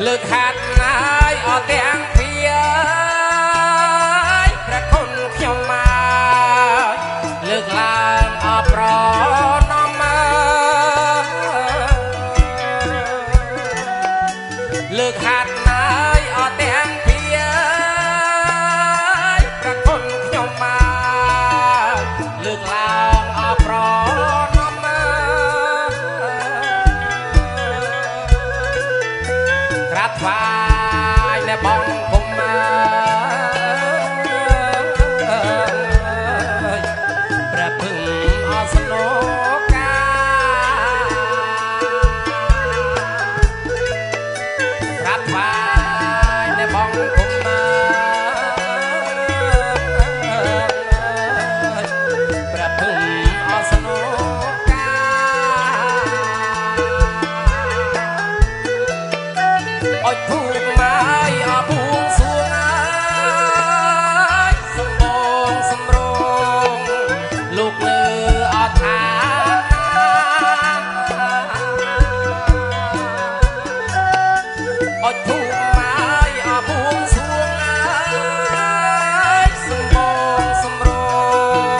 លើកហាត់ណាយអត់ទាំងពីព្រះគុណខ្ញុំមកលើកឡើងអប្រណមលើកហាត់ណាយអត់ទាំងពីព្រះគុណខ្ញុំមកលើកឡើងអប្រណមក្រាបថ្វាយនៅបងគុំព្រះភឹងអសនកាក្រាបថ្វាយនៅបងគុំព្រះភឹងអសនកាអុចភូមិមកអភូមិសួងសំបងសំរងលោកលើអត់ថាអុចភូមិមកអភូមិសួងសំបងសំរ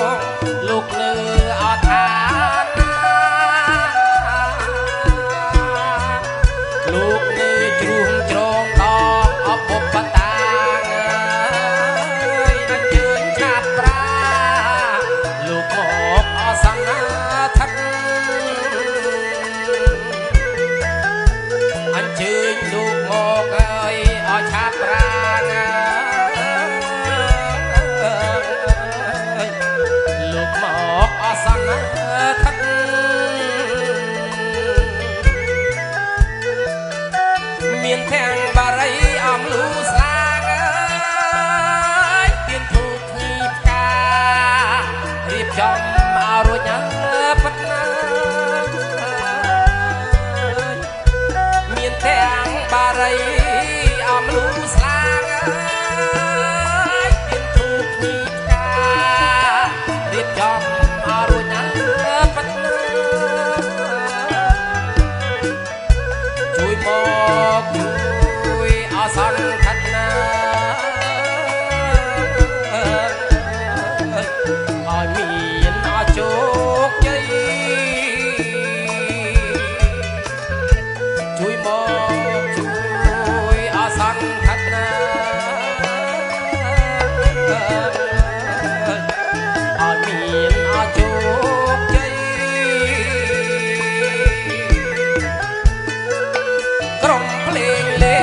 ងលោកលើអត់ថាលោកលើជ្រុងជ្រងដងអពុបតាអញ្ជើញឆាត់ប្រាលោកមកអសង្ហាថិតអញ្ជើញលោកមកអើយអឆាត់ប្រាលោកមកអសង្ហាថិតមានទាំងបារីអំលូស្លាងទៀនធូបញីផ្ការៀបចំអរួចប៉ិតណាមានទាំងបារីអំលូស្លាងទៀនធូបញីផ្ការៀបចំអរួចប៉ិតណាជួយមកជួយអសន្នថនាឲ្យមានអជោគជ័យជួយមកជួយអសន្នថនាឲ្យមានអជោគជ័យក្រុមភ្លេងលេ